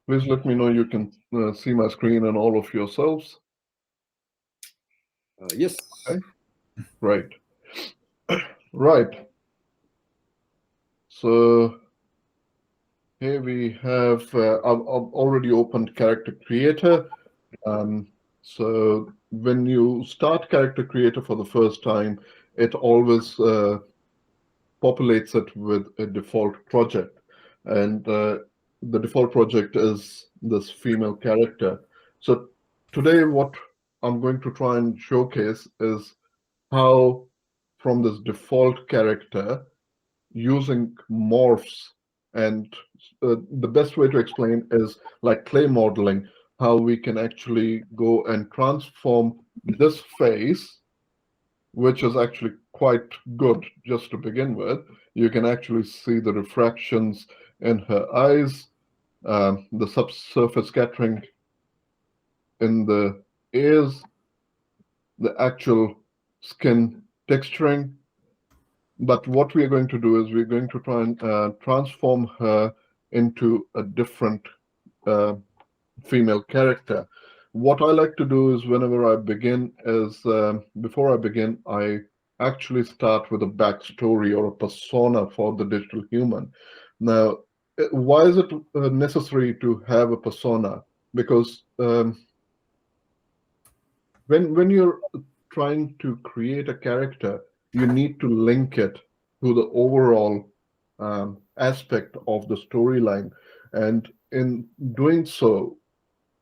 Please let me know you can see my screen and all of yourselves. Yes. Okay, right. Right. So here we have, I've already opened Character Creator. So when you start Character Creator for the first time, it always populates it with a default project. And the default project is this female character. So today, what I'm going to try and showcase is how, from this default character, using morphs, and the best way to explain is like clay modeling, how we can actually go and transform this face, which is actually quite good just to begin with. You can actually see the refractions in her eyes, the subsurface scattering in the ears, the actual skin texturing. But what we are going to do is we're going to try and transform her into a different uh, female character. What I like to do is whenever I begin is before I begin, I actually start with a backstory or a persona for the digital human. Now, why is it necessary to have a persona? Because when you're trying to create a character, you need to link it to the overall aspect of the storyline, and in doing so,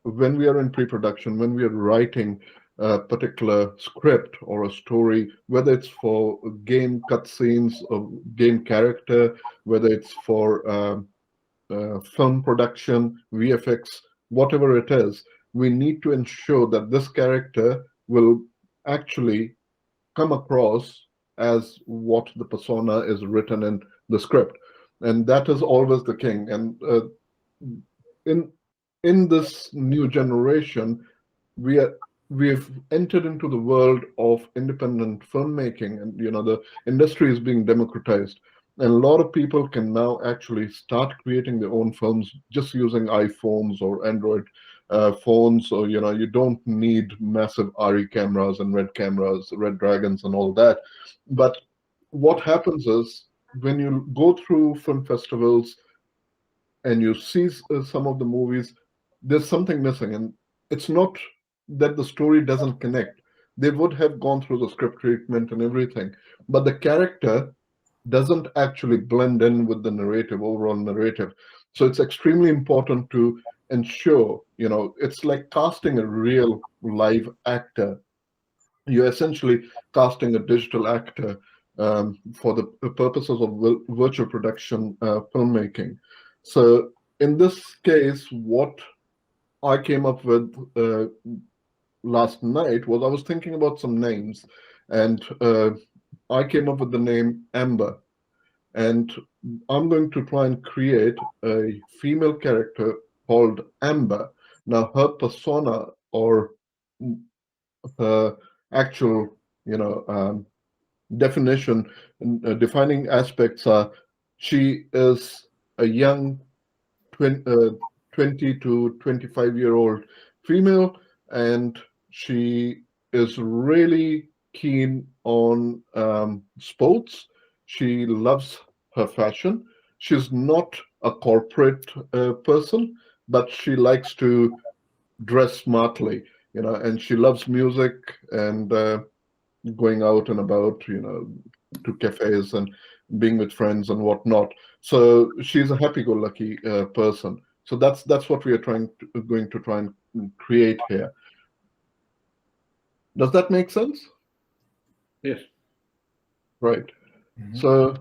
when we are in pre-production, when we are writing a particular script or a story, whether it's for game cutscenes or game character, whether it's for film production, VFX, whatever it is, we need to ensure that this character will actually come across as what the persona is written in the script. And that is always the king. And in in this new generation, we've entered into the world of independent filmmaking, and the industry is being democratized, and a lot of people can now actually start creating their own films just using iPhones or Android phones. Or you don't need massive RE cameras and red dragons and all that. But what happens is, when you go through film festivals and you see some of the movies, there's something missing. And it's not that the story doesn't connect. They would have gone through the script treatment and everything, but the character doesn't actually blend in with the narrative, overall narrative. So it's extremely important to ensure, it's like casting a real live actor. You're essentially casting a digital actor for the purposes of virtual production filmmaking. So in this case, what I came up with last night was, I was thinking about some names, and I came up with the name Amber. And I'm going to try and create a female character called Amber. Now, her persona, or her actual, definition, defining aspects are: she is a young 20 to 25-year-old female, and she is really keen on sports. She loves her fashion. She's not a corporate person, but she likes to dress smartly, and she loves music and going out and about, to cafes and being with friends and whatnot. So she's a happy-go-lucky person. So that's what we are going to try and create here. Does that make sense? Yes. Right. So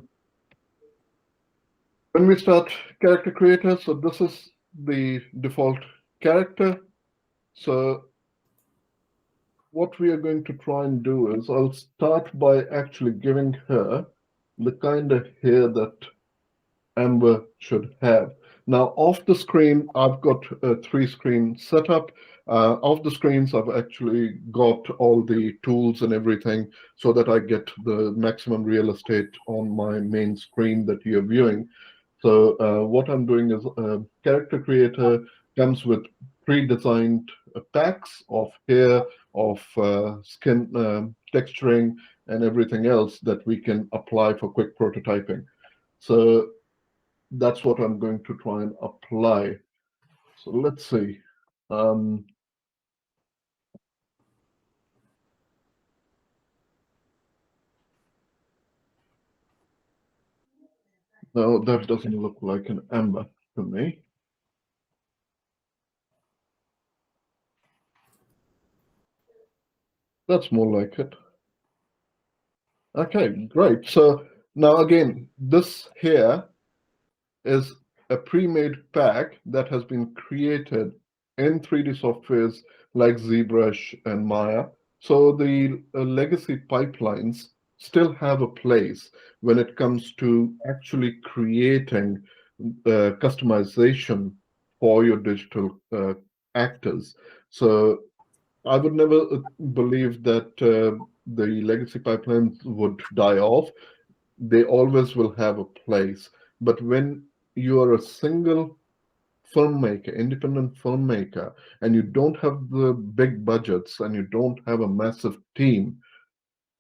when we start character creator, so this is the default character. So what we are going to try and do is, I'll start by actually giving her the kind of hair that Amber should have. Now, off the screen, I've got a three-screen setup. Off the screens, I've actually got all the tools and everything so that I get the maximum real estate on my main screen that you're viewing. So what I'm doing is Character Creator. comes with pre-designed packs of hair, of skin texturing, and everything else that we can apply for quick prototyping. So that's what I'm going to try and apply. So let's see. Um, no, that doesn't look like an amber to me. That's more like it. Okay, great. So now again, this here is a pre-made pack that has been created in 3D softwares like ZBrush and Maya. So the legacy pipelines still have a place when it comes to actually creating customization for your digital actors. So I would never believe that the legacy pipelines would die off. They always will have a place. But when you are a single filmmaker, independent filmmaker, and you don't have the big budgets and you don't have a massive team,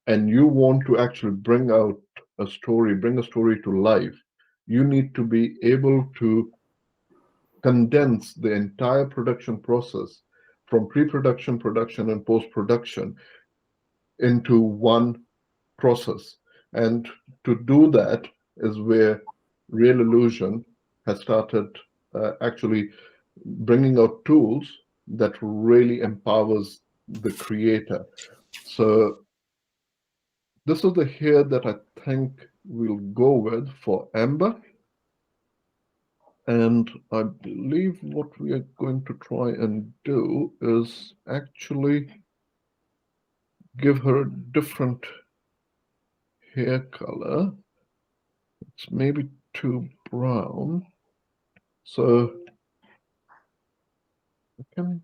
and you want to actually bring out a story, bring a story to life, you need to be able to condense the entire production process from pre-production, production, and post-production into one process. And to do that is where Real Illusion has started actually bringing out tools that really empowers the creator. So this is the hair that I think we'll go with for Amber. And I believe what we are going to try and do is actually give her a different hair color. It's maybe too brown. So I can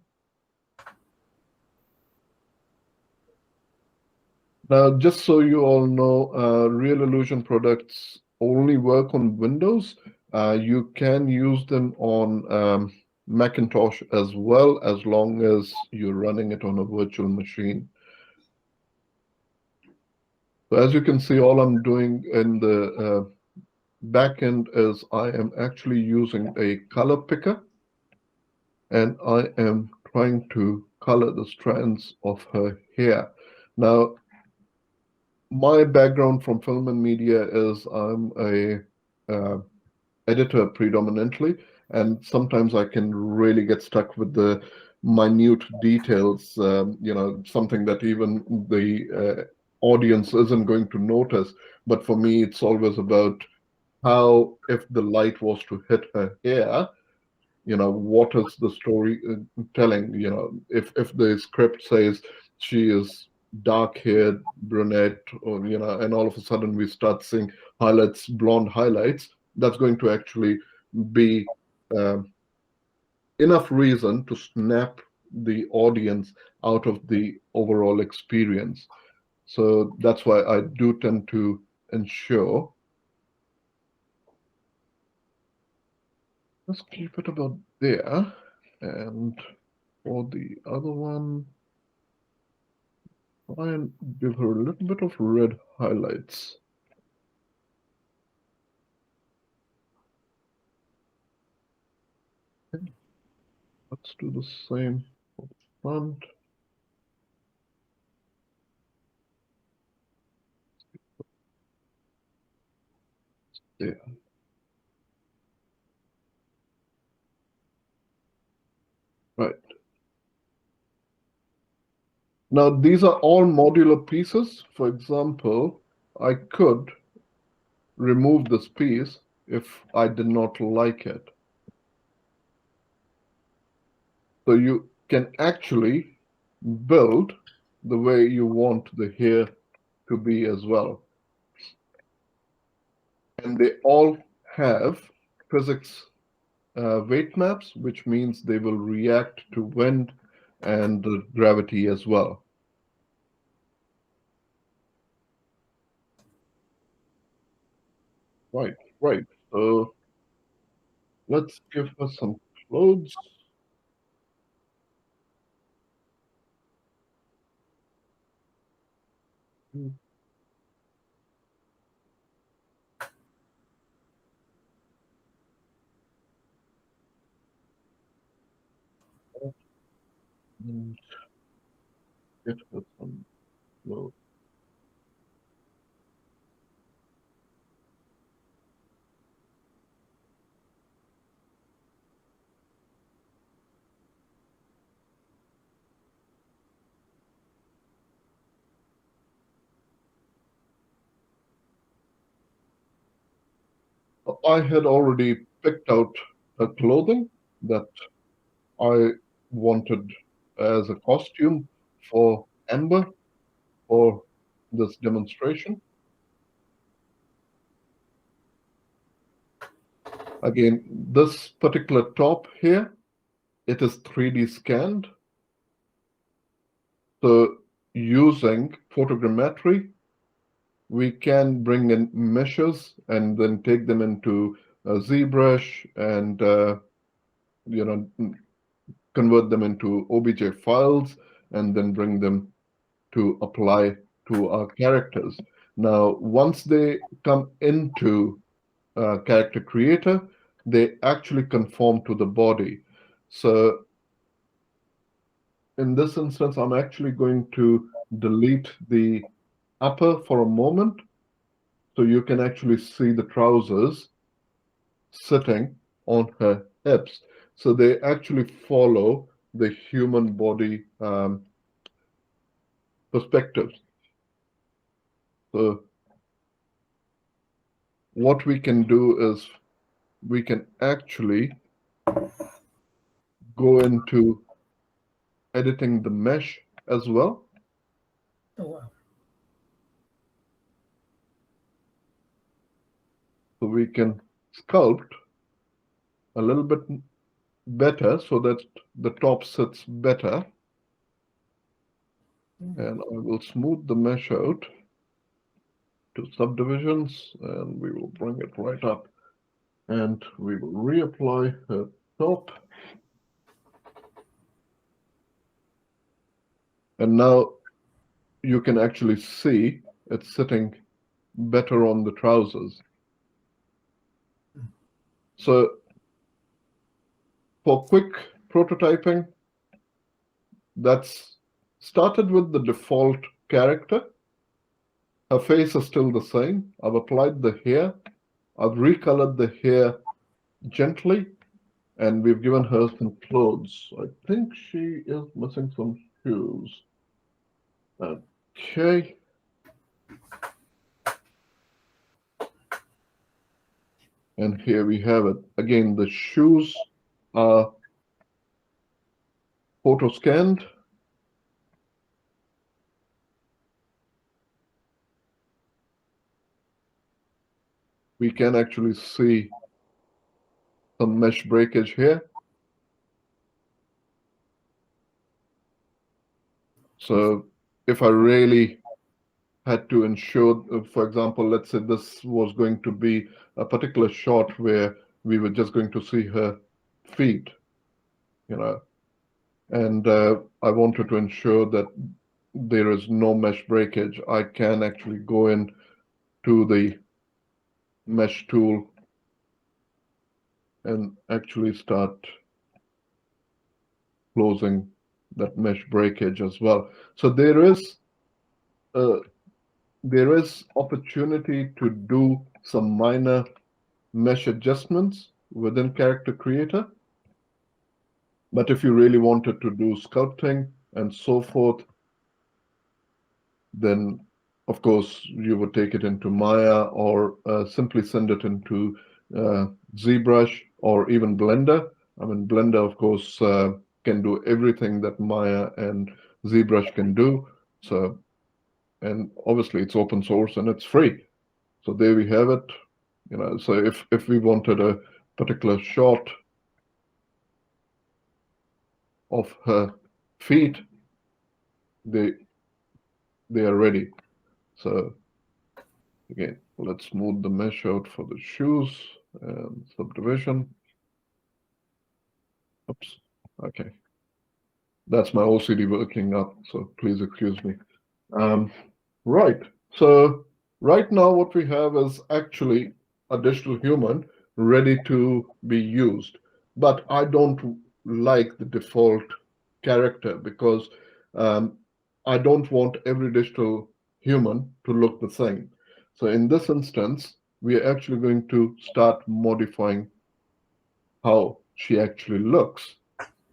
now, just so you all know, Real Illusion products only work on Windows. You can use them on Macintosh as well, as long as you're running it on a virtual machine. So as you can see, all I'm doing in the back end is I am actually using a color picker, and I am trying to color the strands of her hair. Now, my background from film and media is I'm a editor predominantly, and sometimes I can really get stuck with the minute details. Something that even the audience isn't going to notice. But for me, it's always about how, if the light was to hit her hair, what is the story telling? If the script says she is dark haired brunette, or and all of a sudden we start seeing highlights, blonde highlights, that's going to actually be um, enough reason to snap the audience out of the overall experience. So that's why I do tend to ensure, let's keep it about there. And for the other one, try and give her a little bit of red highlights. Okay, let's do the same for the front. There. Right. Now, these are all modular pieces. For example, I could remove this piece if I did not like it. So you can actually build the way you want the hair to be as well. And they all have physics weight maps, which means they will react to wind and gravity as well. Right, right. So let's give her some clothes. And get her some clothes. I had already picked out a clothing that I wanted as a costume for Amber for this demonstration. Again, this particular top here, it is 3D scanned. So using photogrammetry, we can bring in meshes and then take them into ZBrush and convert them into OBJ files and then bring them to apply to our characters. Now, once they come into character creator, they actually conform to the body. So in this instance, I'm actually going to delete the upper for a moment so you can actually see the trousers sitting on her hips. So they actually follow the human body perspectives. So what we can do is we can actually go into editing the mesh as well. Oh, wow. So we can sculpt a little bit better so that the top sits better. And I will smooth the mesh out to subdivisions and we will bring it right up and we will reapply the top. And now you can actually see it's sitting better on the trousers. So for quick prototyping, that's started with the default character. Her face is still the same. I've applied the hair. I've recolored the hair gently, and we've given her some clothes. I think she is missing some shoes. Okay. And here we have it. Again, the shoes are photo scanned. We can actually see some mesh breakage here. So if I really had to ensure, for example, let's say this was going to be a particular shot where we were just going to see her feet, and I wanted to ensure that there is no mesh breakage. I can actually go in to the mesh tool and actually start closing that mesh breakage as well. So there is opportunity to do some minor mesh adjustments within Character Creator. But if you really wanted to do sculpting and so forth, then of course you would take it into Maya or simply send it into ZBrush or even Blender. I mean, Blender, of course, can do everything that Maya and ZBrush can do. So, and obviously it's open source and it's free. So there we have it. So if we wanted a particular shot of her feet, they are ready. So again, let's smooth the mesh out for the shoes and subdivision. Oops. Okay. That's my OCD working up, so please excuse me. Right. So right now what we have is actually a digital human ready to be used. But I don't like the default character because um, I don't want every digital human to look the same. So in this instance, we are actually going to start modifying how she actually looks.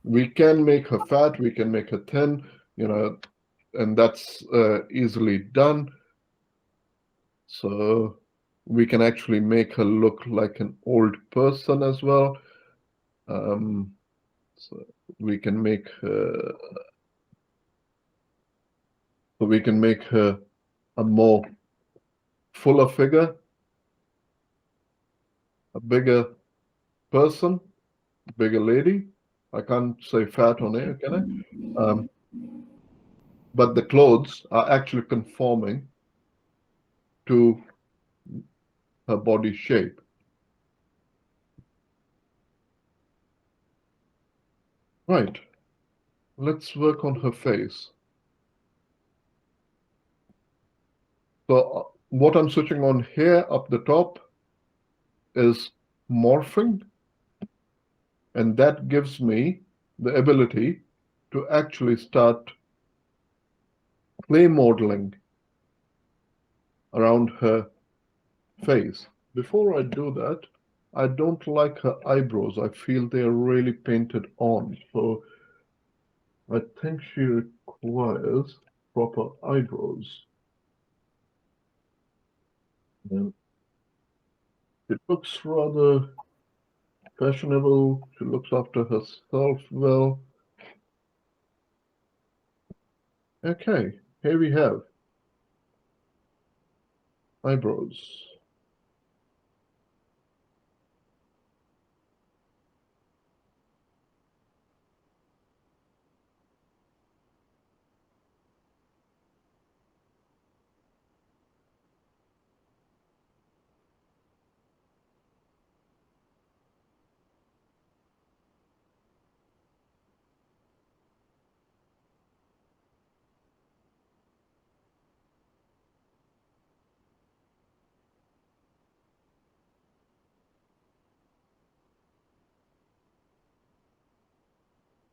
We can make her fat, we can make her thin, you know, and that's easily done. So we can actually make her look like an old person as well. So we can make her, so we can make her a more fuller figure, a bigger person, bigger lady. I can't say fat on air, can I? But the clothes are actually conforming to her body shape. Right. Let's work on her face. So what I'm switching on here up the top is morphing, and that gives me the ability to actually start clay modeling around her face. Before I do that, I don't like her eyebrows. I feel they're really painted on. So I think she requires proper eyebrows. And it looks rather fashionable. She looks after herself well. Okay, here we have eyebrows.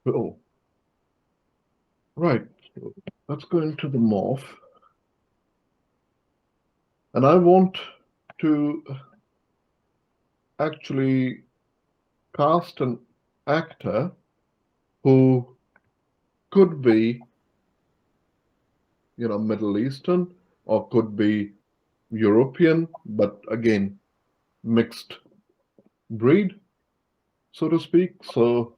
Oh, right. So let's go into the morph. And I want to actually cast an actor who could be, Middle Eastern or could be European, but again, mixed breed, so to speak. So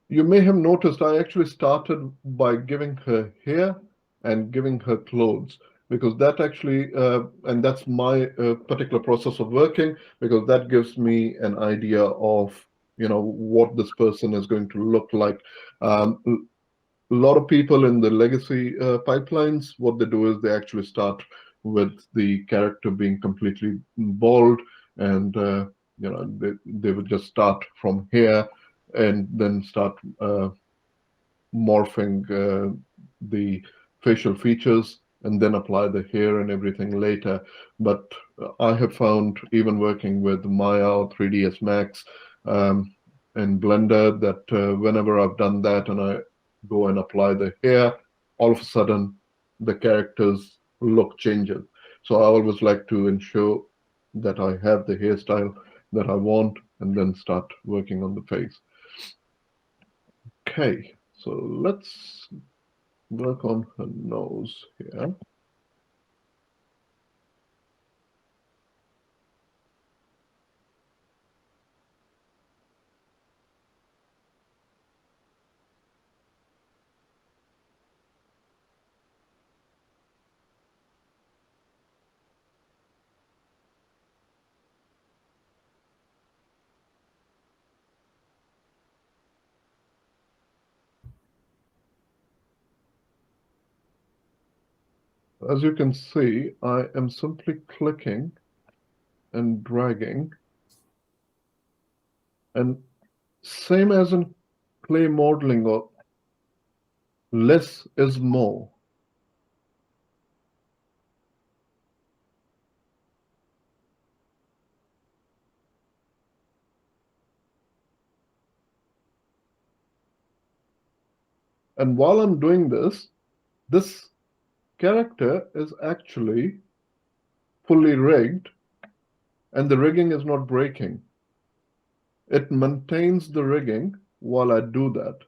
you may have noticed I actually started by giving her hair and giving her clothes because that actually, and that's my particular process of working because that gives me an idea of, what this person is going to look like. A lot of people in the legacy pipelines, what they do is they actually start with the character being completely bald, and they would just start from here and then start morphing the facial features and then apply the hair and everything later. But I have found, even working with Maya or 3ds Max and Blender, that whenever I've done that and I go and apply the hair, all of a sudden the character's look changes. So I always like to ensure that I have the hairstyle that I want and then start working on the face. Okay, so let's work on her nose here. As you can see, I am simply clicking and dragging, and same as in clay modeling or less is more. And while I'm doing this character is actually fully rigged, and the rigging is not breaking. It maintains the rigging while I do that.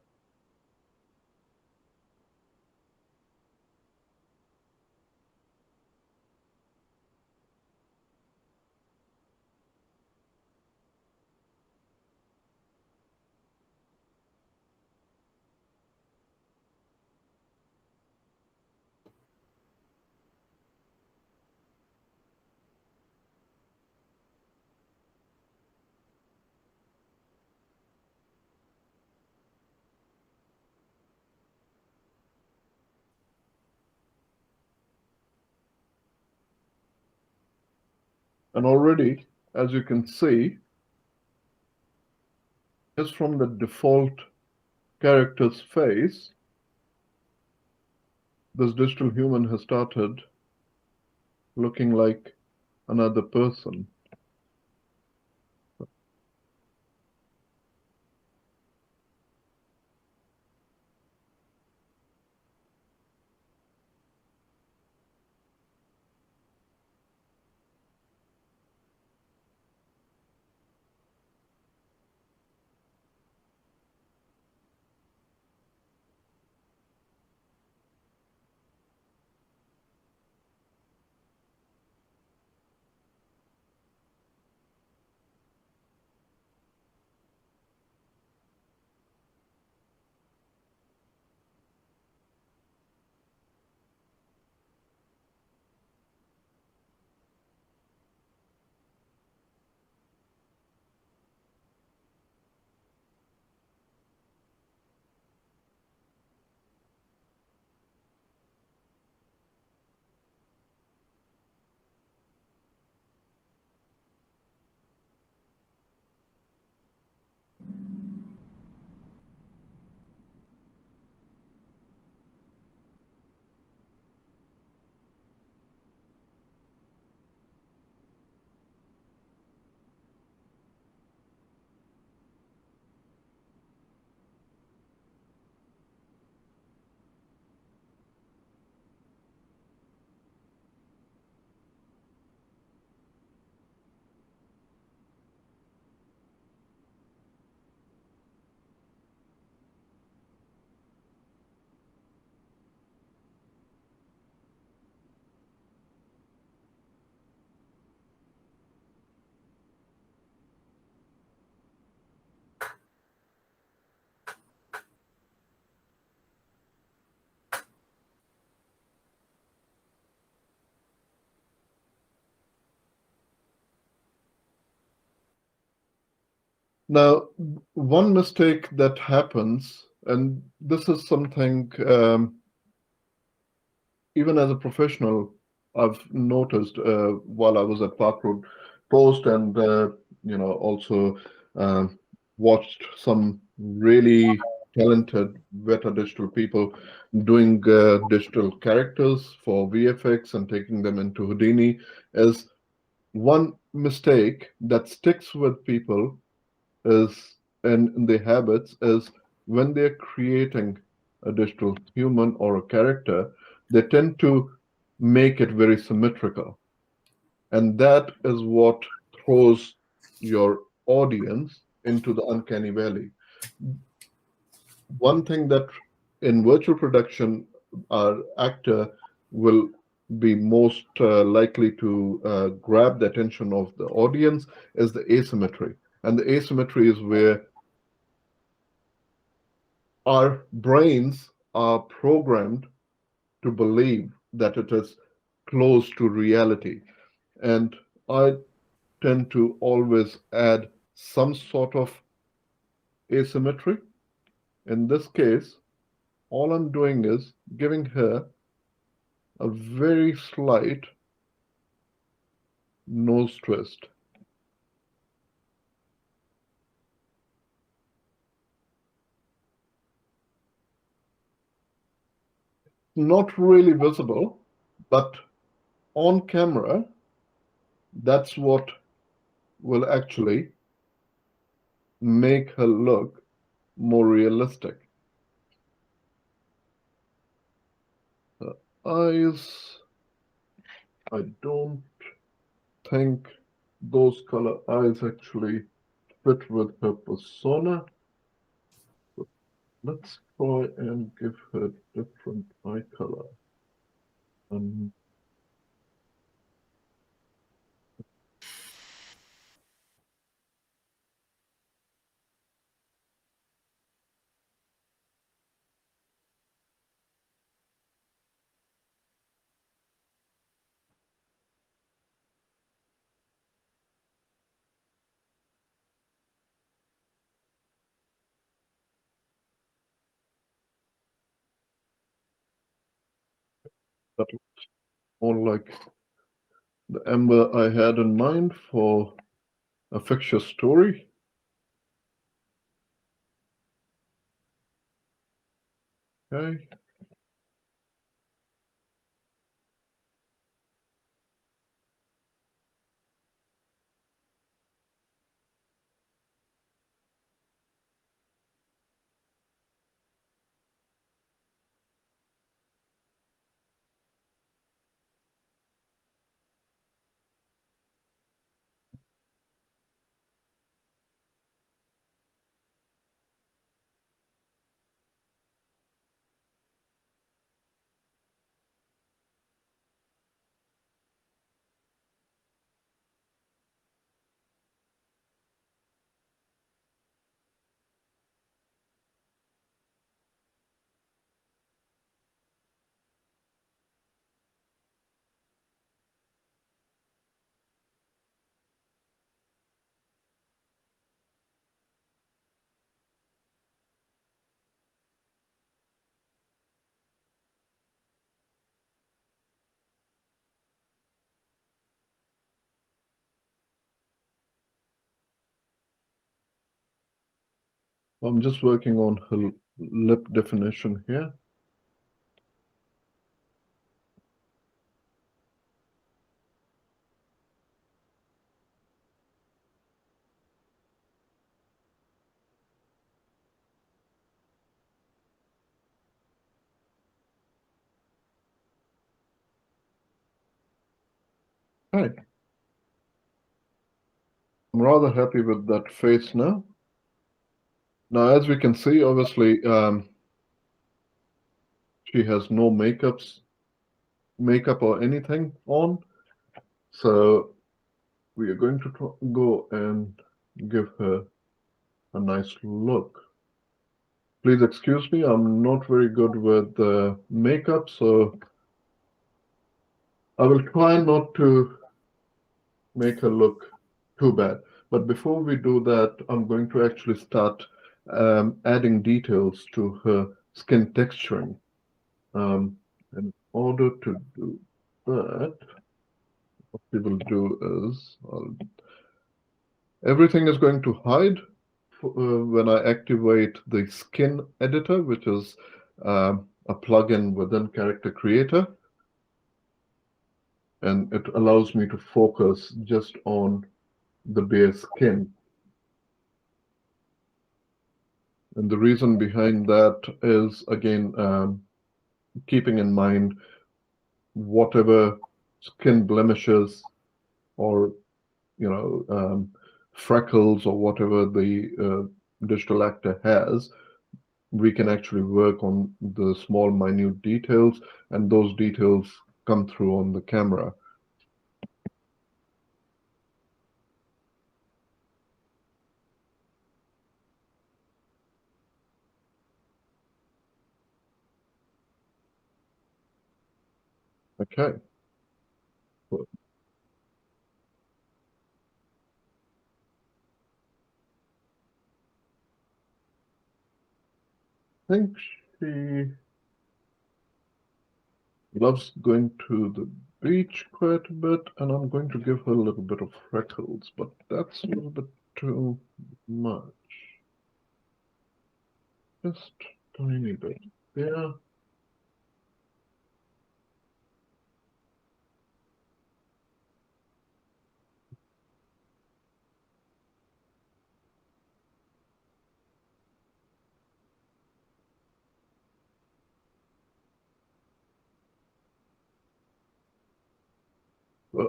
And already, as you can see, just from the default character's face, this digital human has started looking like another person. Now, one mistake that happens, and this is something even as a professional, I've noticed while I was at Park Road Post, and also watched some really talented Veta digital people doing digital characters for VFX and taking them into Houdini. Is one mistake that sticks with people is in the habits is when they're creating a digital human or a character, they tend to make it very symmetrical. And that is what throws your audience into the uncanny valley. One thing that in virtual production, our actor will be most likely to grab the attention of the audience is the asymmetry. And the asymmetry is where our brains are programmed to believe that it is close to reality. And I tend to always add some sort of asymmetry. In this case, all I'm doing is giving her a very slight nose twist. Not really visible, but on camera, that's what will actually make her look more realistic. eyes, I don't think those color eyes actually fit with her persona. So let's try and give her different eye color. Um, that looks more like the Amber I had in mind for a fictitious story. Okay. I'm just working on her lip definition here. Hi. I'm rather happy with that face now. Now, as we can see, obviously, she has no makeup or anything on. So we are going to go and give her a nice look. Please excuse me, I'm not very good with makeup, so I will try not to make her look too bad. But before we do that, I'm going to actually start adding details to her skin texturing. In order to do that, what we will do is everything is going to hide when I activate the skin editor, which is a plugin within Character Creator. And it allows me to focus just on the bare skin. And the reason behind that is, again, keeping in mind whatever skin blemishes or freckles or whatever the digital actor has, we can actually work on the small, minute details, and those details come through on the camera. Okay. I think she loves going to the beach quite a bit, and I'm going to give her a little bit of freckles, but that's a little bit too much. Just tiny bit. Yeah.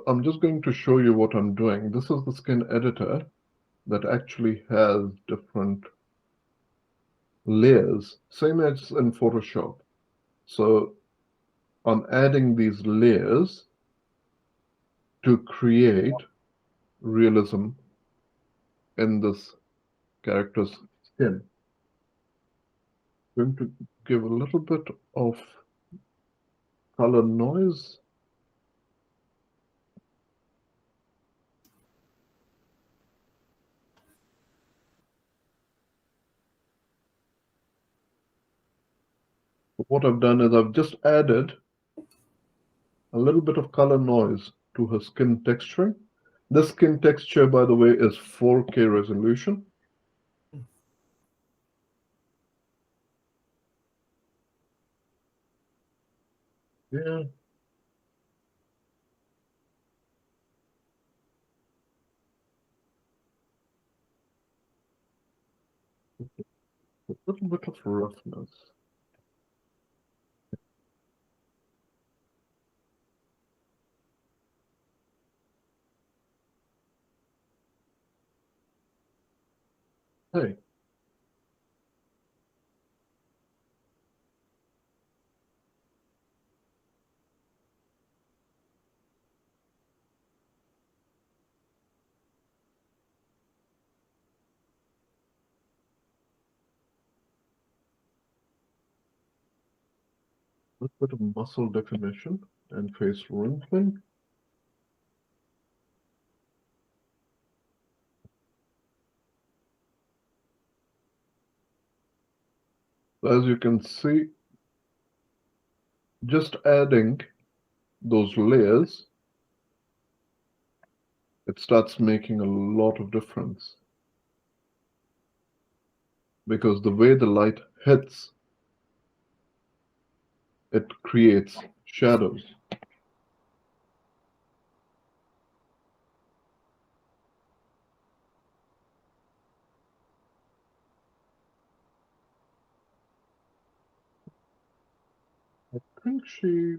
I'm just going to show you what I'm doing. This is the skin editor that actually has different layers, same as in Photoshop. So I'm adding these layers to create realism in this character's skin. I'm going to give a little bit of color noise. What I've done is I've just added a little bit of color noise to her skin texturing. This skin texture, by the way, is 4K resolution. Yeah. A little bit of roughness. Hey, a little bit of muscle definition and face wrinkling. As you can see, just adding those layers, it starts making a lot of difference. Because the way the light hits, it creates shadows. I think she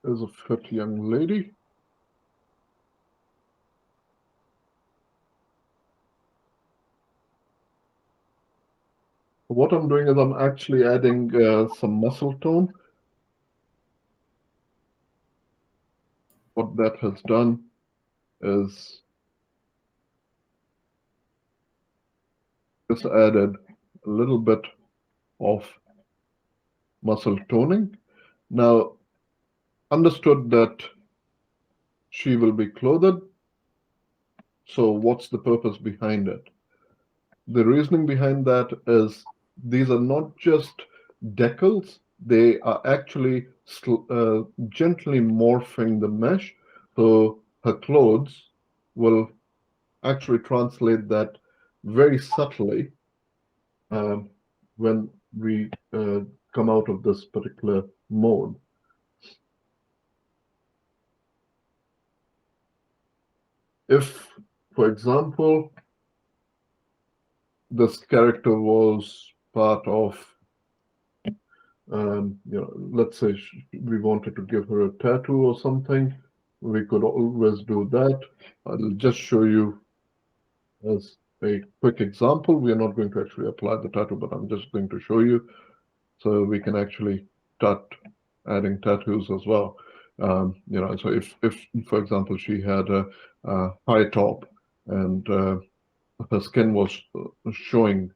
is a fit young lady. What I'm doing is I'm actually adding some muscle tone. What that has done is just added a little bit of muscle toning. Now, understood that she will be clothed. So what's the purpose behind it? The reasoning behind that is these are not just decals, they are actually gently morphing the mesh. So her clothes will actually translate that very subtly when we come out of this particular mode. If, for example, this character was part of, let's say we wanted to give her a tattoo or something, we could always do that. I'll just show you as a quick example. We are not going to actually apply the tattoo, but I'm just going to show you so we can actually start adding tattoos as well. So if for example, she had a high top and her skin was showing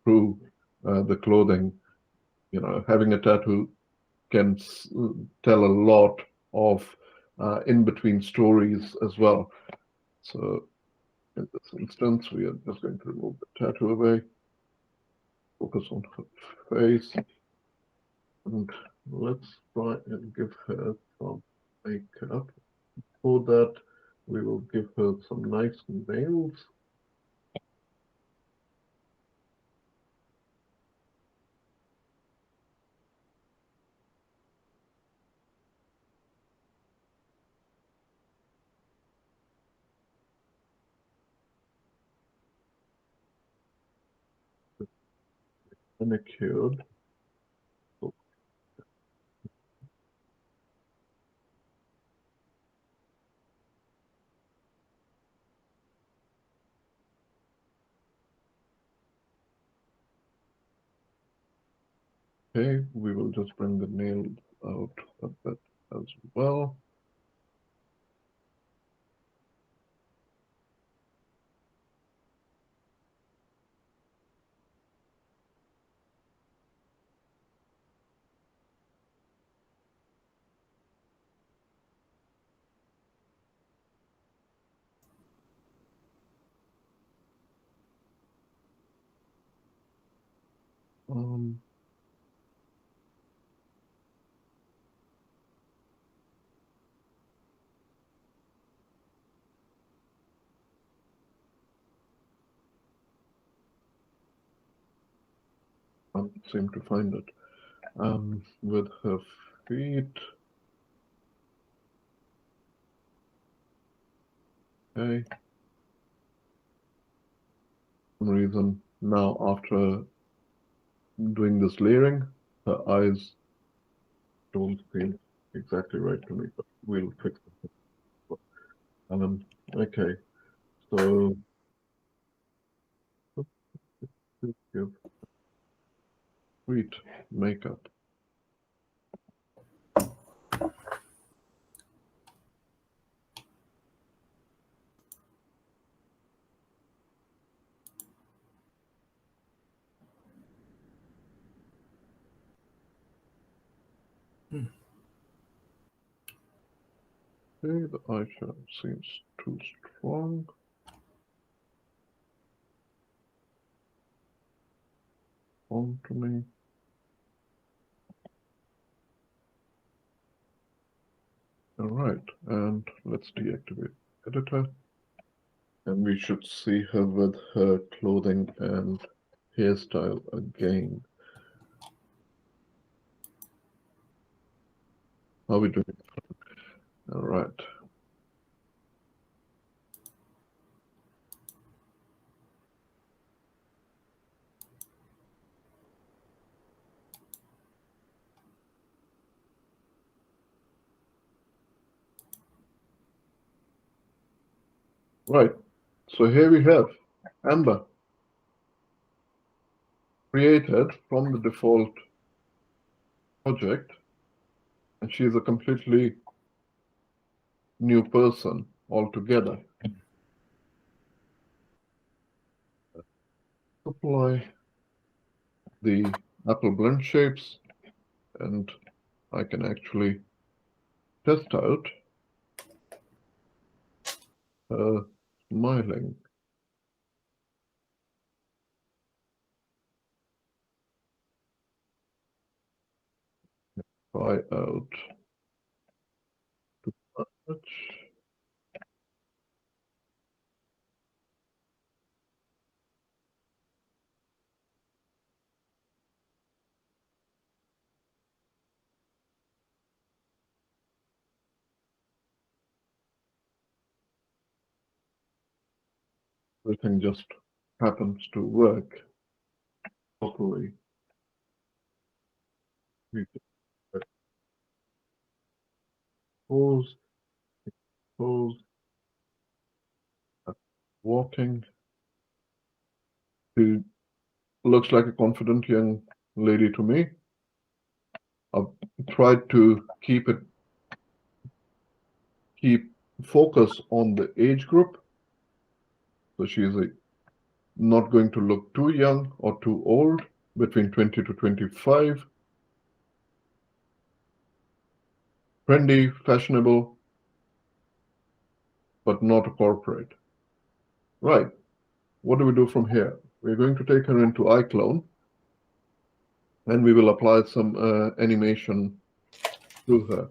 through the clothing, having a tattoo can tell a lot of in-between stories as well. So in this instance, we are just going to remove the tattoo away, focus on her face, and let's try and give her some makeup. For that, we will give her some nice nails. Manicured. Okay, we will just bring the nail out a bit as well. Um, Can't seem to find it. With her feet. Okay. For some reason now, after doing this layering, her eyes don't seem exactly right to me, but we'll fix it. Okay, so let's give sweet makeup. Okay, the eyeshadow seems too strong. On to me. All right, and let's deactivate editor. And we should see her with her clothing and hairstyle again. How are we doing? All right. Right. So here we have Amber created from the default project, and she's a completely new person altogether. Apply the apple blend shapes, and I can actually test out smiling. Try out too much. Everything just happens to work properly. We can pose, pose, walking. She looks like a confident young lady to me. I've tried to keep focus on the age group. So she is not going to look too young or too old, between 20 to 25. Trendy, fashionable, but not a corporate. Right. What do we do from here? We're going to take her into iClone, and we will apply some animation to her.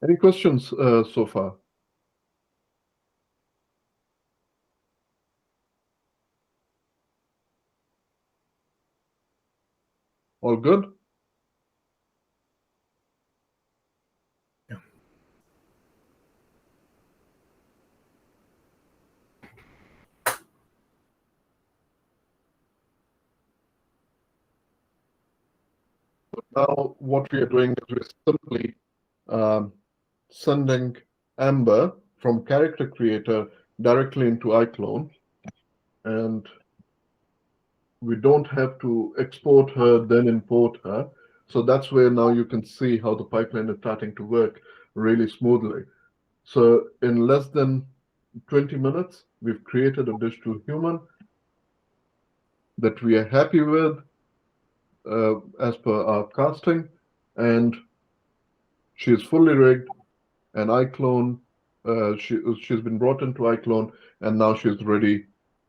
Any questions so far? All good? Yeah. Now, what we are doing is we're simply sending Amber from Character Creator directly into iClone. And we don't have to export her, then import her. So that's where now you can see how the pipeline is starting to work really smoothly. So in less than 20 minutes, we've created a digital human that we are happy with as per our casting, and she is fully rigged, and iClone, she's been brought into iClone, and now she's ready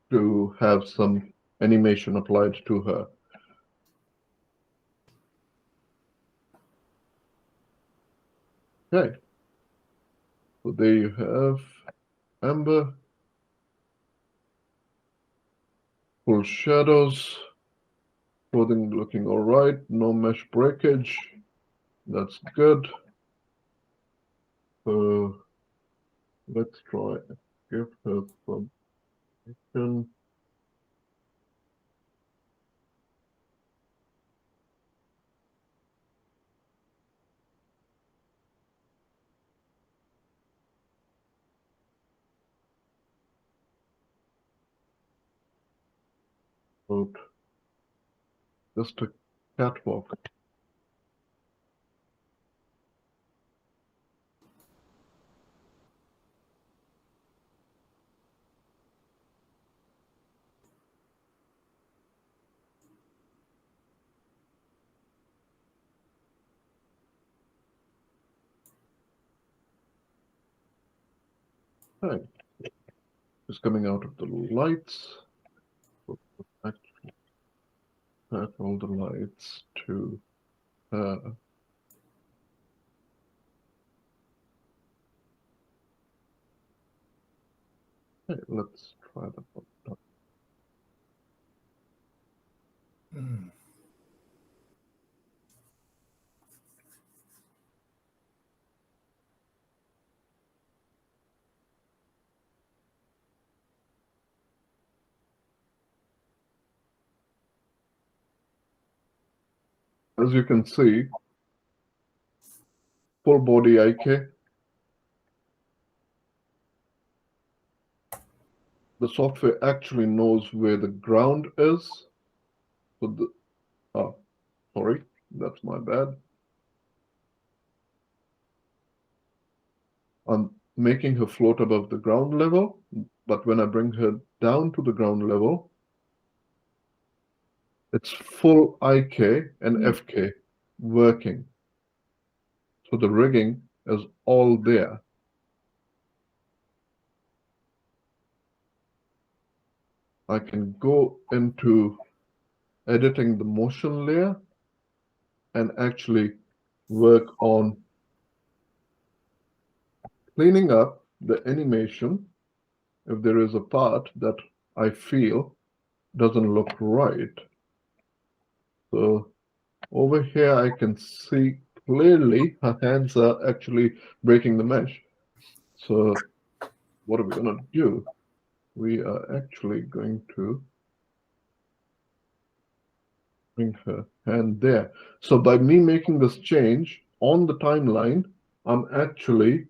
to have some animation applied to her. Okay, so there you have Amber, full shadows, clothing looking all right, no mesh breakage, that's good. So let's try give her some action. Just a catwalk. Right. Just coming out of the lights. Actually, add all the lights to her. Okay, let's try that one. Mm. As you can see, full body IK. The software actually knows where the ground is. So the, oh, sorry, that's my bad. I'm making her float above the ground level, but when I bring her down to the ground level, it's full IK and FK working. So the rigging is all there. I can go into editing the motion layer and actually work on cleaning up the animation if there is a part that I feel doesn't look right. So over here I can see clearly her hands are actually breaking the mesh. So what are we going to do? We are actually going to bring her hand there. So by me making this change on the timeline, I'm actually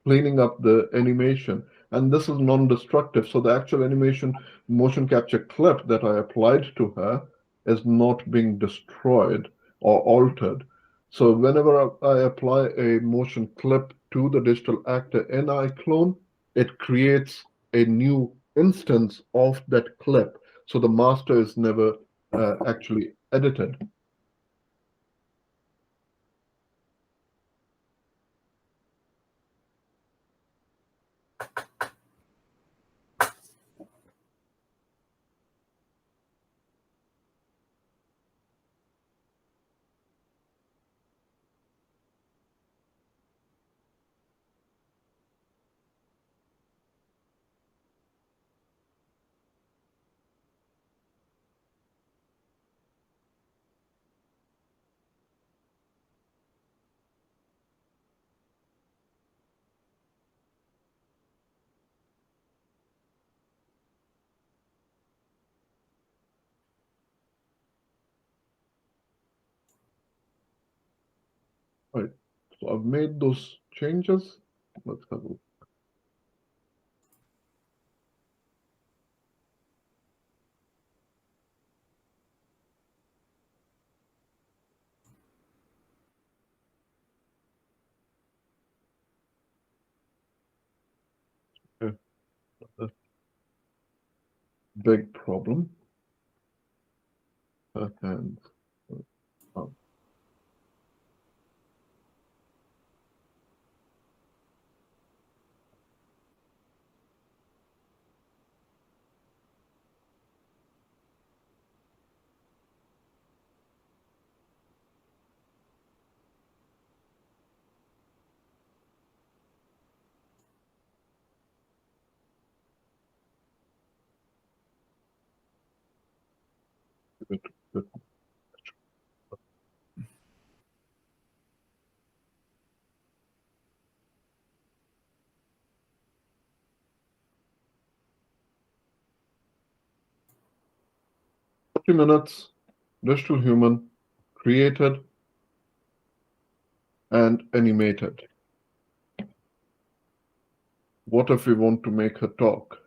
cleaning up the animation. And this is non-destructive. So the actual animation motion capture clip that I applied to her is not being destroyed or altered. So whenever I apply a motion clip to the digital actor in iClone, it creates a new instance of that clip. So the master is never actually edited. Right. So I've made those changes. Let's have a look. big problem. And 40 minutes, digital human, created and animated. What if we want to make her talk?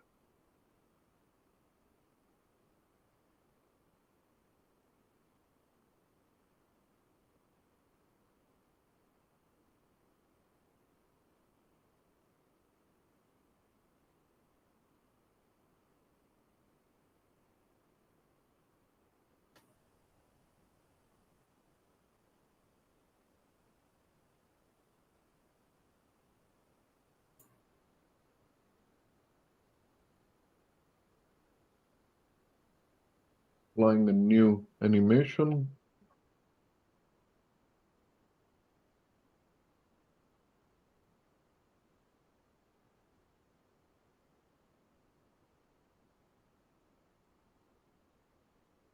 Applying a new animation.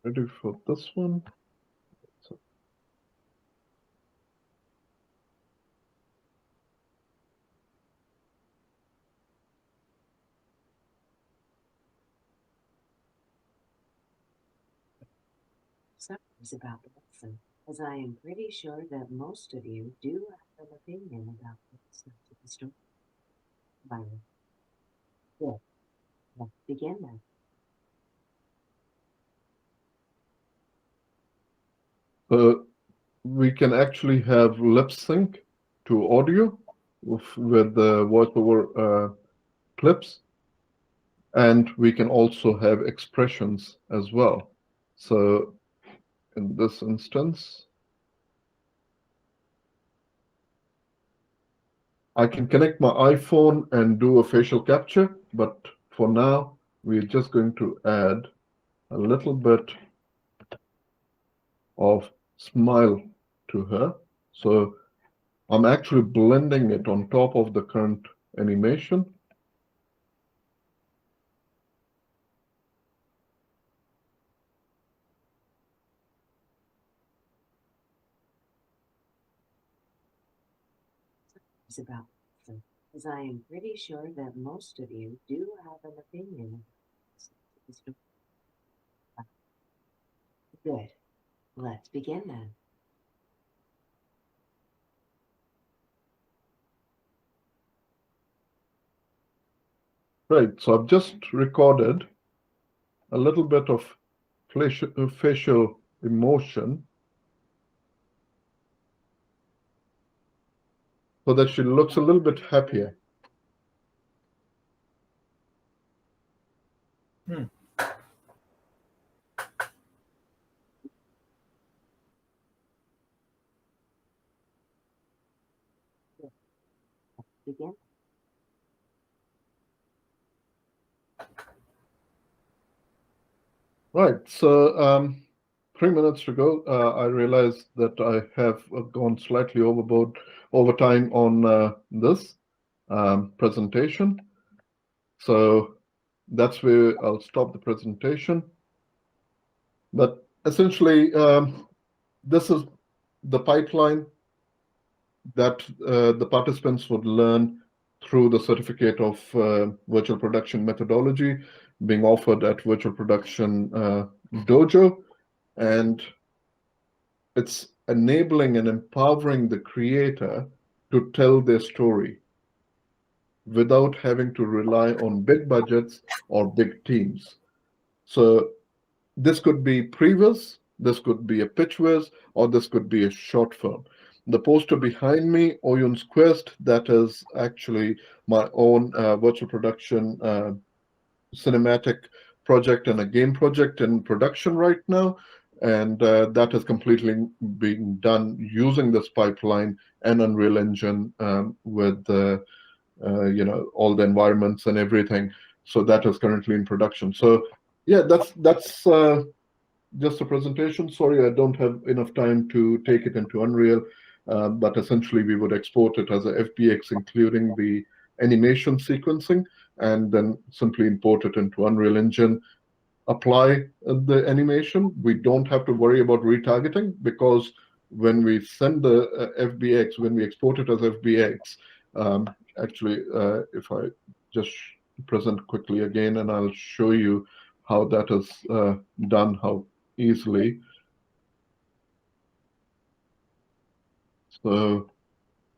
Ready for this one. So, Summaries about the lesson, as I am pretty sure that most of you do have an opinion about what's not to the story. Byron. Good. Let's begin then. we can actually have lip sync to audio with the voiceover clips, and we can also have expressions as well. So in this instance, I can connect my iPhone and do a facial capture, but for now, we're just going to add a little bit of smile to her. So I'm actually blending it on top of the current animation. It's about the lesson, as I am pretty sure that most of you do have an opinion about what's not to the story. Good. Let's begin then. Right, so I've just recorded a little bit of facial emotion so that she looks a little bit happier. Begin. Right, so 3 minutes ago, I realized that I have gone slightly over time on this presentation. So that's where I'll stop the presentation. But essentially, this is the pipeline that the participants would learn through the certificate of virtual production methodology being offered at Virtual Production Dojo. And it's enabling and empowering the creator to tell their story without having to rely on big budgets or big teams. So this could be previs, this could be a pitch whiz, or this could be a short film. The poster behind me, Oyun's Quest, that is actually my own virtual production cinematic project and a game project in production right now, and that is completely being done using this pipeline and Unreal Engine with all the environments and everything. So that is currently in production. So yeah, that's just a presentation. Sorry, I don't have enough time to take it into Unreal, but essentially we would export it as a FBX, including the animation sequencing, and then simply import it into Unreal Engine, apply the animation. We don't have to worry about retargeting, because when we send the FBX, when we export it as FBX, actually, if I just present quickly again, and I'll show you how that is done, how easily. So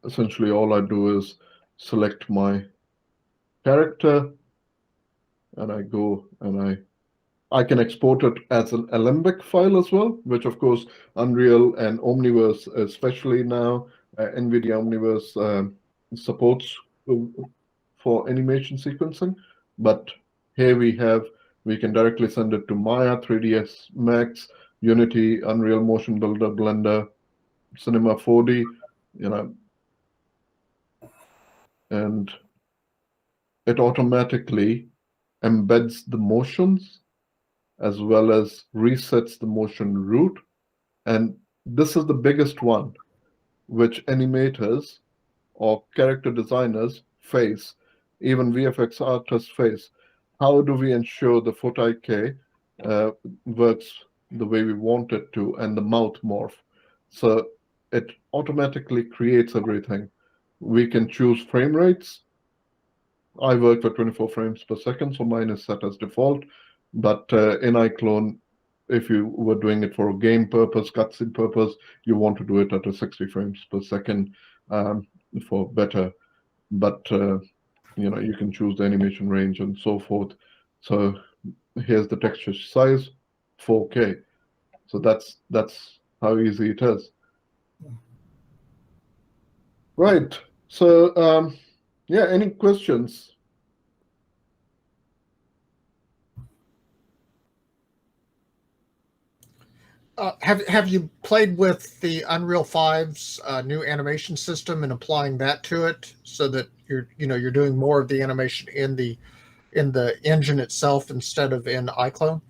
essentially all I do is select my character, and I go and I can export it as an Alembic file as well, which of course Unreal and Omniverse, especially now, NVIDIA Omniverse supports for animation sequencing. But here we can directly send it to Maya, 3ds Max, Unity, Unreal Motion Builder, Blender, Cinema 4D, and it automatically embeds the motions as well as resets the motion root. And this is the biggest one, which animators or character designers face, even VFX artists face. How do we ensure the foot IK works the way we want it to, and the mouth morph? So it automatically creates everything. We can choose frame rates. I work for 24 frames per second, so mine is set as default. But in iClone, if you were doing it for a game purpose, cutscene purpose, you want to do it at a 60 frames per second for better. But you can choose the animation range and so forth. So here's the texture size, 4K. So that's how easy it is. Right. So yeah, any questions? Have you played with the Unreal 5's new animation system and applying that to it, so that you're doing more of the animation in the engine itself instead of in iClone?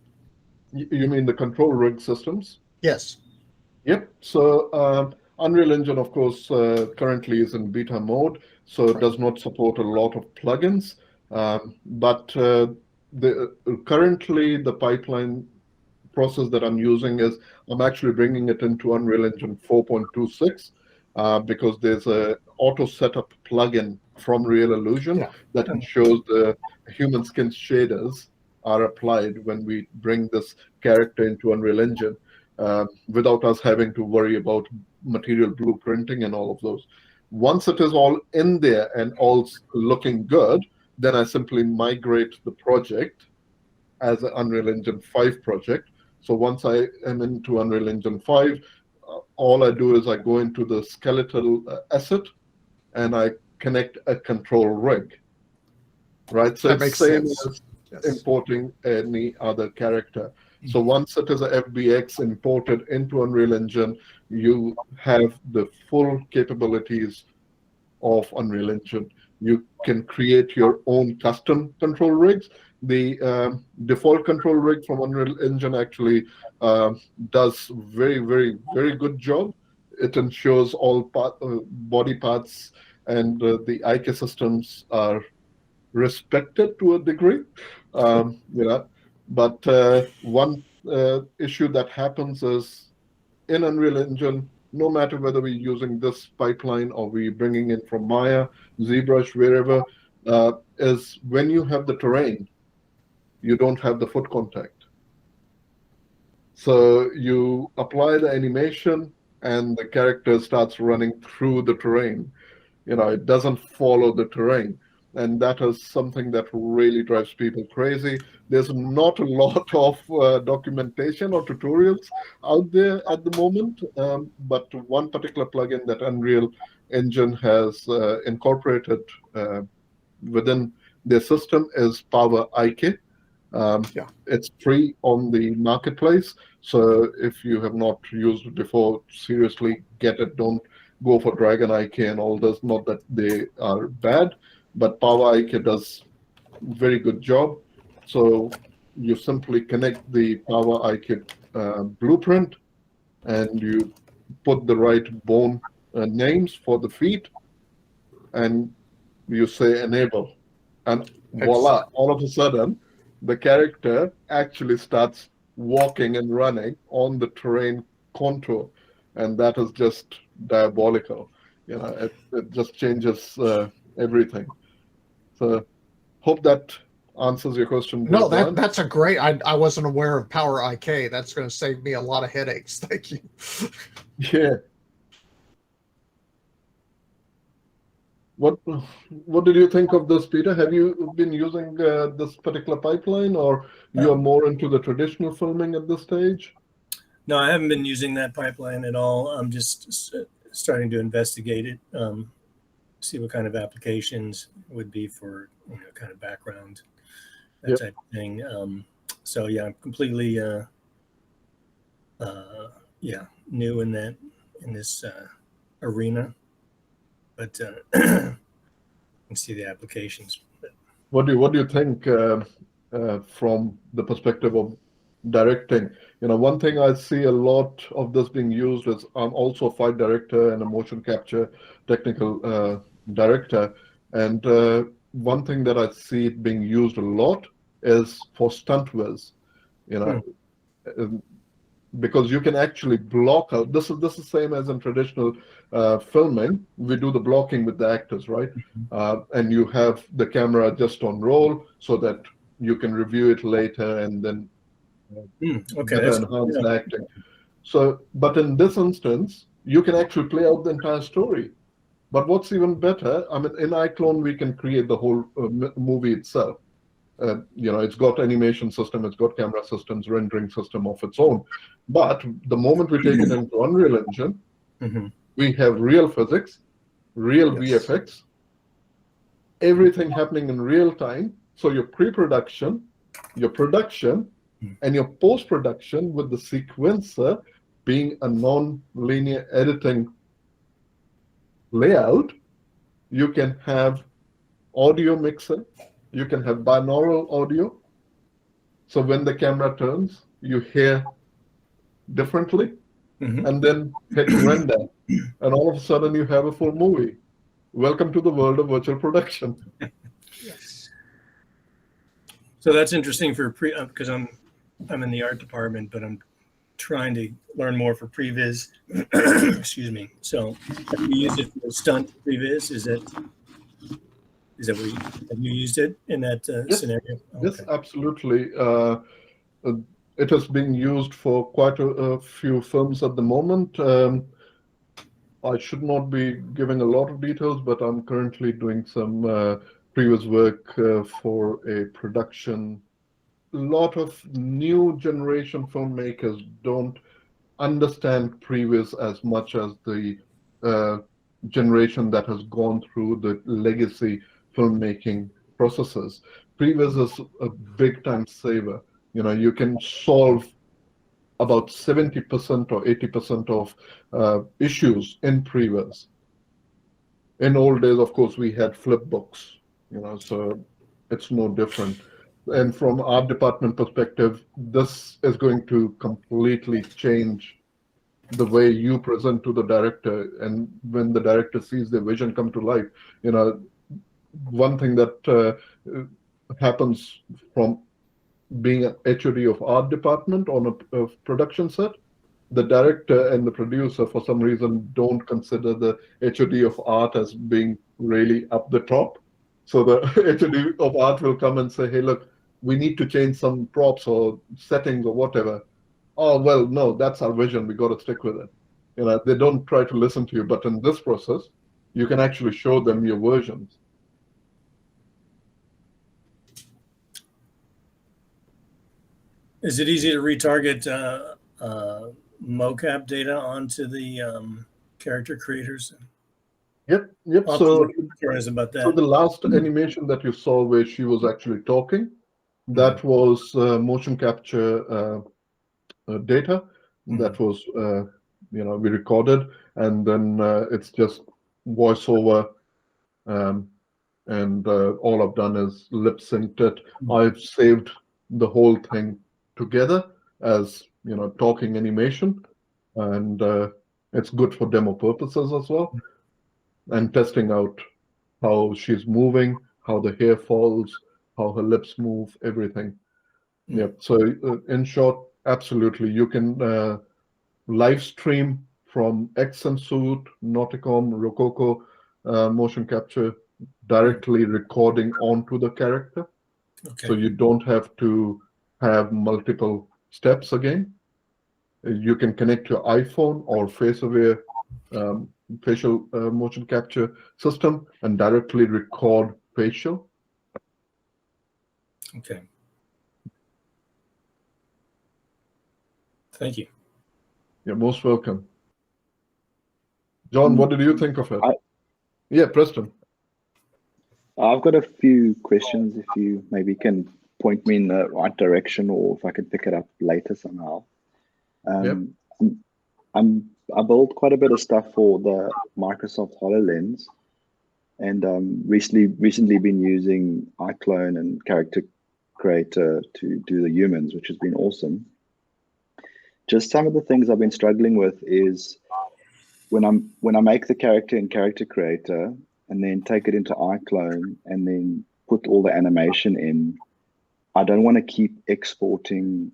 You mean the control rig systems? Yes. Yep. So Unreal Engine, of course, currently is in beta mode, so it does not support a lot of plugins. But currently the pipeline process that I'm using is I'm actually bringing it into Unreal Engine 4.26 because there's a auto setup plugin from Real Illusion that ensures the human skin shaders are applied when we bring this character into Unreal Engine without us having to worry about material blueprinting and all of those. Once it is all in there and all looking good, then I simply migrate the project as an Unreal Engine 5 project. So once I am into Unreal Engine 5, all I do is I go into the skeletal asset and I connect a control rig. Right? So That it's makes same sense. as importing any other character. So once it is a FBX imported into Unreal Engine, you have the full capabilities of Unreal Engine. You can create your own custom control rigs. The default control rig from Unreal Engine actually does very, very, very good job. It ensures all body parts and the IK systems are respected to a degree. But one issue that happens is in Unreal Engine, no matter whether we're using this pipeline or we're bringing in from Maya, ZBrush, wherever, is when you have the terrain, you don't have the foot contact. So you apply the animation and the character starts running through the terrain. It doesn't follow the terrain. And that is something that really drives people crazy. There's not a lot of documentation or tutorials out there at the moment, but one particular plugin that Unreal Engine has incorporated within their system is Power IK. It's free on the marketplace. So if you have not used it before, seriously get it. Don't go for Dragon IK and all this. Not that they are bad, but Power IK does very good job. So you simply connect the Power IK blueprint, and you put the right bone names for the feet, and you say enable, and voila, Excellent. all of a sudden the character actually starts walking and running on the terrain contour, and that is just diabolical. It just changes everything. So hope that answers your question, No, Brian. that's a great. I wasn't aware of Power IK. That's going to save me a lot of headaches. Thank you. Yeah. What did you think of this, Peter? Have you been using this particular pipeline, or you are more into the traditional filming at this stage? No, I haven't been using that pipeline at all. I'm just starting to investigate it, see what kind of applications would be for kind of background, that type of thing. So yeah, I'm completely new in this arena, but I can see the applications. What do you think from the perspective of directing? One thing I see a lot of this being used is I'm also a fight director and a motion capture technical director, and one thing that I see it being used a lot is for stunt whiz. Because you can actually block out. This is the same as in traditional filming. We do the blocking with the actors, right? And you have the camera just on roll so that you can review it later and then better enhance the acting. So, but in this instance, you can actually play out the entire story. But what's even better, I mean, in iClone, we can create the whole movie itself. It's got animation system, it's got camera systems, rendering system of its own. But the moment we take it into Unreal Engine, we have real physics, real VFX, everything happening in real time. So your pre-production, your production, and your post-production with the sequencer being a non-linear editing layout, you can have audio mixing, you can have binaural audio. So when the camera turns, you hear differently, and then hit render, and all of a sudden you have a full movie. Welcome to the world of virtual production. Yes. So that's interesting for because I'm in the art department, but I'm trying to learn more for previs. Excuse me. So have you used it for stunt previs? Is that where have you used it in that scenario? Yes, absolutely. It has been used for quite a few films at the moment. I should not be giving a lot of details, but I'm currently doing some previous work for a production. A lot of new generation filmmakers don't understand previous as much as the generation that has gone through the legacy filmmaking processes. Previous is a big time saver. You can solve about 70% or 80% of issues in previs. In old days, of course, we had flip books, so it's no different. And from art department perspective, this is going to completely change the way you present to the director. And when the director sees the vision come to life, one thing that happens from being an HOD of art department on a production set, the director and the producer, for some reason, don't consider the HOD of art as being really up the top. So the HOD of art will come and say, hey, look, we need to change some props or settings or whatever. Oh, well, no, that's our vision. We got to stick with it. They don't try to listen to you. But in this process, you can actually show them your versions. Is it easy to retarget mocap data onto the character creators? Yep. About that. So the last animation that you saw where she was actually talking, That was motion capture data that was, we recorded, and then it's just voiceover, and all I've done is lip synced it. I've saved the whole thing together as, talking animation, and it's good for demo purposes as well, and testing out how she's moving, how the hair falls, how her lips move, everything. Yeah. So in short, absolutely, you can live stream from Xsensuit, Nauticom, Rococo, motion capture, directly recording onto the character. Okay. So you don't have to have multiple steps again. You can connect your iPhone or face-aware facial motion capture system and directly record facial. Okay. Thank you. You're most welcome. John, what did you think of it? Yeah, Preston. I've got a few questions, if you maybe can point me in the right direction, or if I can pick it up later somehow. I built quite a bit of stuff for the Microsoft HoloLens, and recently been using iClone and Character Creator to do the humans, which has been awesome. Just some of the things I've been struggling with is when I make the character in Character Creator and then take it into iClone and then put all the animation in, I don't want to keep exporting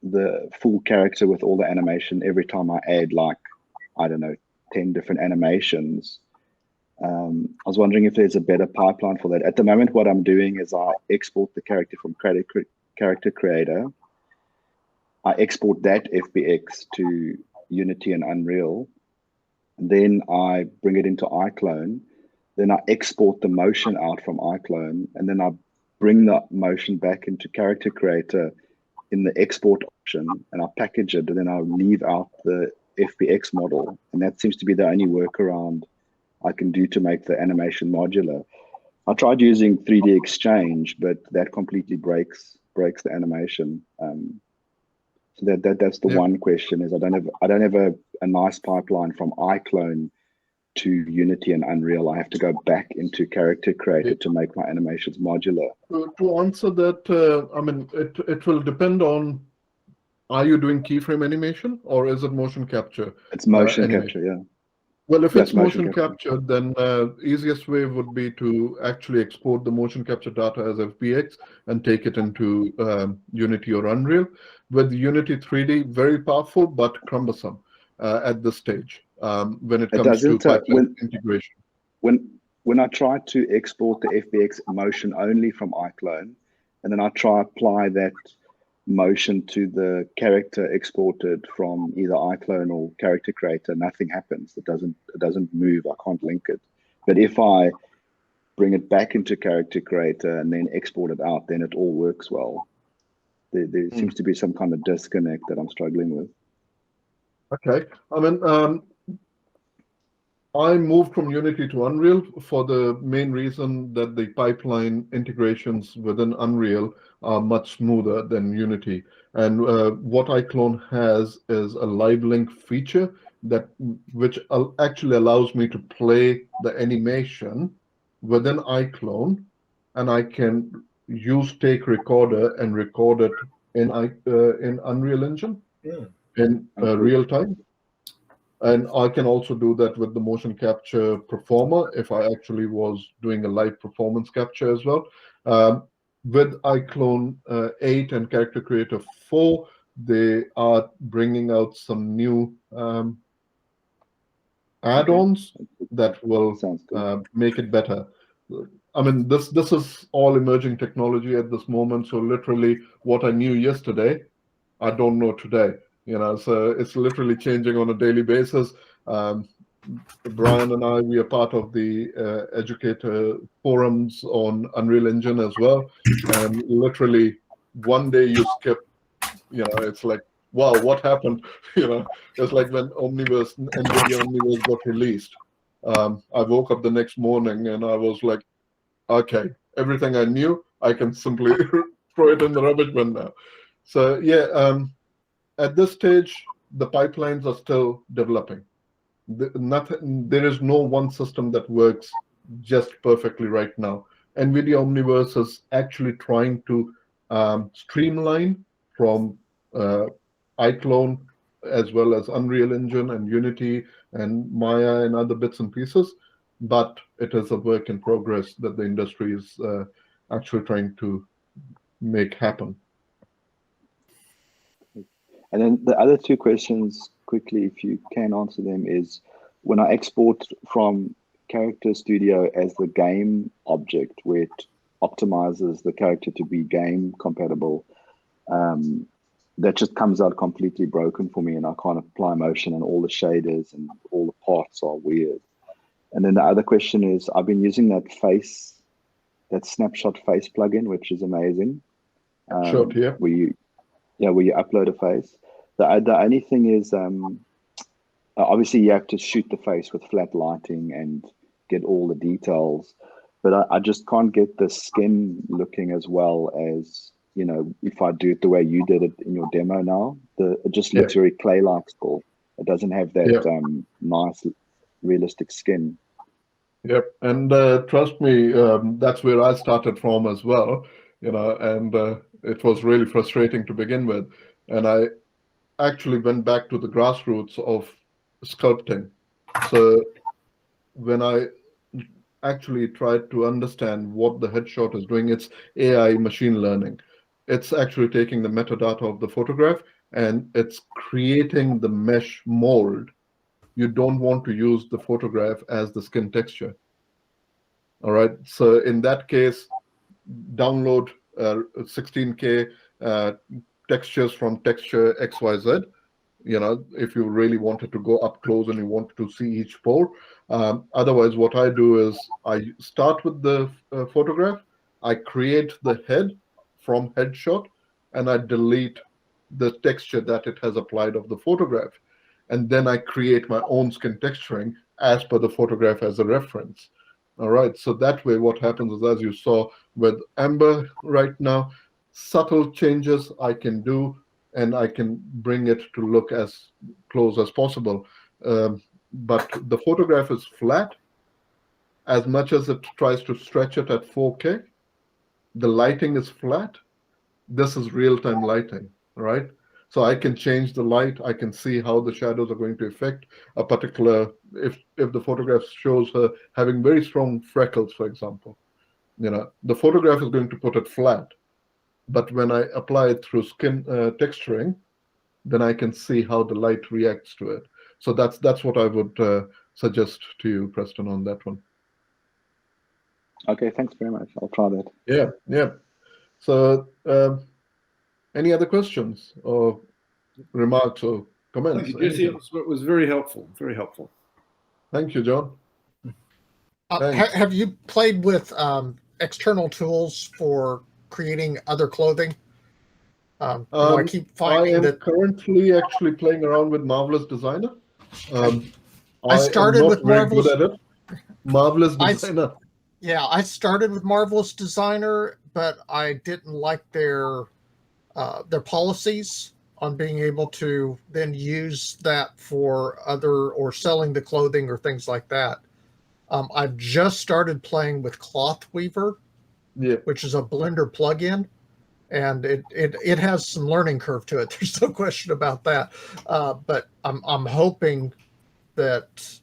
the full character with all the animation every time I add, like, I don't know, 10 different animations. I was wondering if there's a better pipeline for that. At the moment, what I'm doing is I export the character from Character Creator. I export that FBX to Unity and Unreal. And then I bring it into iClone. Then I export the motion out from iClone. And then I bring the motion back into Character Creator in the export option, and I package it, and then I leave out the FBX model. And that seems to be the only workaround I can do to make the animation modular. I tried using 3D Exchange, but that completely breaks the animation. So that's the one question, is I don't have a nice pipeline from iClone to Unity and Unreal. I have to go back into Character Creator to make my animations modular. To answer that, I mean, it will depend on, are you doing keyframe animation or is it motion capture? It's motion capture, yeah. Well, if it's motion capture, then easiest way would be to actually export the motion capture data as FBX and take it into Unity or Unreal. With Unity 3D, very powerful but cumbersome at this stage when it comes to pipeline integration. When I try to export the FBX motion only from iClone, and then I try apply that motion to the character exported from either iClone or Character Creator, nothing happens. It doesn't move. I can't link it. But if I bring it back into Character Creator and then export it out, then it all works well. There seems to be some kind of disconnect that I'm struggling with. Okay. I mean, I moved from Unity to Unreal for the main reason that the pipeline integrations within Unreal are much smoother than Unity. And what iClone has is a live link feature which actually allows me to play the animation within iClone, and I can use Take Recorder and record it in Unreal Engine in real time. And I can also do that with the motion capture performer if I actually was doing a live performance capture as well. With iClone 8 and Character Creator 4, they are bringing out some new add-ons that will make it better. I mean, this is all emerging technology at this moment. So literally what I knew yesterday, I don't know today. So it's literally changing on a daily basis. Brian and I, we are part of the educator forums on Unreal Engine as well. And literally one day you skip, it's like, wow, what happened? It's like when NVIDIA Omniverse got released. I woke up the next morning and I was like, okay, everything I knew, I can simply throw it in the rubbish bin now. So yeah, at this stage, the pipelines are still developing. There is no one system that works just perfectly right now. NVIDIA Omniverse is actually trying to streamline from iClone as well as Unreal Engine and Unity and Maya and other bits and pieces, but it is a work in progress that the industry is actually trying to make happen. And then the other two questions, quickly, if you can answer them, is when I export from Character Studio as the game object, where it optimizes the character to be game compatible, that just comes out completely broken for me, and I can't apply motion, and all the shaders and all the parts are weird. And then the other question is, I've been using that snapshot face plugin, which is amazing. Sure, yeah. Where you upload a face. The only thing is, obviously you have to shoot the face with flat lighting and get all the details, but I just can't get the skin looking as well as, you know, if I do it the way you did it in your demo now. It just looks very clay-like still. It doesn't have that nice realistic skin. Yep, and trust me, that's where I started from as well, you know, and it was really frustrating to begin with. And I actually went back to the grassroots of sculpting. So when I actually tried to understand what the headshot is doing, it's AI machine learning. It's actually taking the metadata of the photograph and it's creating the mesh mold. You don't want to use the photograph as the skin texture. All right. So in that case, download 16K textures from Texture XYZ. You know, if you really wanted to go up close and you wanted to see each pore. Otherwise, what I do is I start with the photograph. I create the head from headshot, and I delete the texture that it has applied of the photograph. And then I create my own skin texturing as per the photograph as a reference. All right, so that way what happens is, as you saw with Amber right now, subtle changes I can do, and I can bring it to look as close as possible. But the photograph is flat. As much as it tries to stretch it at 4K, the lighting is flat. This is real-time lighting, right? So I can change the light. I can see how the shadows are going to affect a particular, if the photograph shows her having very strong freckles, for example, you know, the photograph is going to put it flat. But when I apply it through skin texturing, then I can see how the light reacts to it. So that's what I would suggest to you, Preston, on that one. Okay, thanks very much. I'll try that. Yeah, yeah. So any other questions or remarks or comments? Thank you, Jesse. It was very helpful. Very helpful. Thank you, John. Have you played with external tools for creating other clothing? I keep finding that currently actually playing around with Marvelous Designer. I started with Marvelous. Good at it. Marvelous Designer. I started with Marvelous Designer, but I didn't like their policies on being able to then use that for other or selling the clothing or things like that. I've just started playing with Cloth Weaver, which is a Blender plugin, and it has some learning curve to it. There's no question about that. But I'm hoping that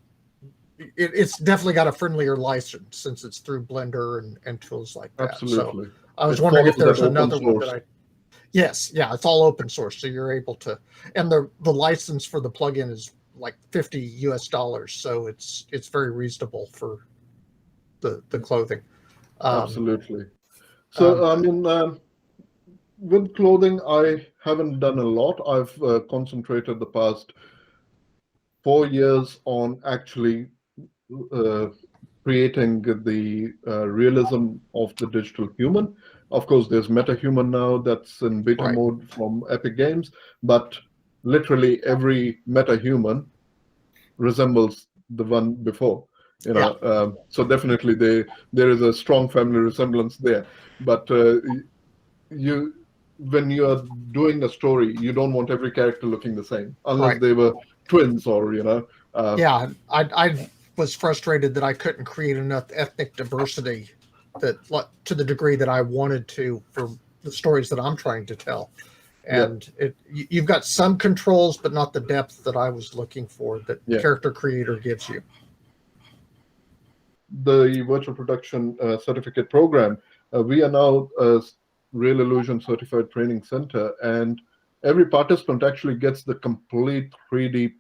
it's definitely got a friendlier license since it's through Blender and tools like that. Absolutely. So I was wondering if there's another one that Yes, it's all open source, so you're able to, and the license for the plugin is like $50 US, so it's very reasonable for the clothing. Absolutely. So I mean, with clothing, I haven't done a lot. I've concentrated the past 4 years on actually creating the realism of the digital human. Of course, there's MetaHuman now that's in beta mode from Epic Games, but literally every MetaHuman resembles the one before. You know, so definitely there is a strong family resemblance there. But when you are doing a story, you don't want every character looking the same, unless Right. they were twins or Yeah, I was frustrated that I couldn't create enough ethnic diversity that to the degree that I wanted to for the stories that I'm trying to tell. And you've got some controls, but not the depth that I was looking for that Yeah. Character Creator gives you. the virtual production certificate program. We are now a Real Illusion Certified Training Center, and every participant actually gets the complete 3D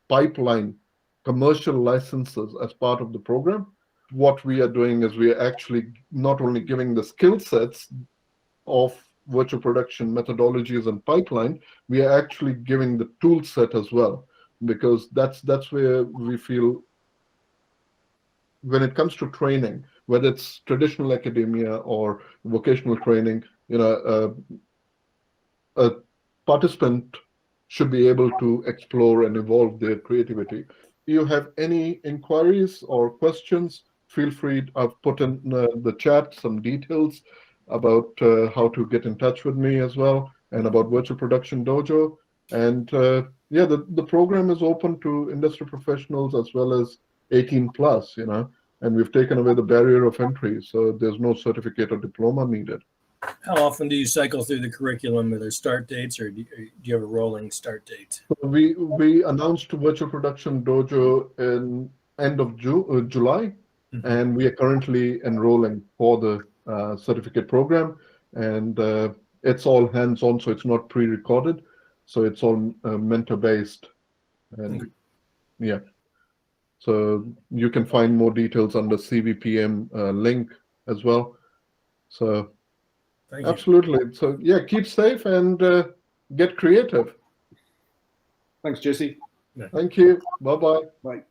pipeline commercial licenses as part of the program. What we are doing is we are actually not only giving the skill sets of virtual production methodologies and pipeline, we are actually giving the tool set as well, because that's where we feel when it comes to training, whether it's traditional academia or vocational training, a participant should be able to explore and evolve their creativity. If you have any inquiries or questions, feel free. I've put in the chat some details about how to get in touch with me as well, and about Virtual Production Dojo. And the program is open to industry professionals as well as 18 plus, and we've taken away the barrier of entry. So there's no certificate or diploma needed. How often do you cycle through the curriculum? Are there start dates, or do you have a rolling start date? We announced Virtual Production Dojo in end of July, and we are currently enrolling for the certificate program, and it's all hands-on, so it's not pre-recorded, so it's all mentor-based, and yeah. So you can find more details on the CVPM link as well. So Thank you. absolutely. So yeah, keep safe and get creative. Thanks, Jesse. Thank you. Bye-bye. Bye.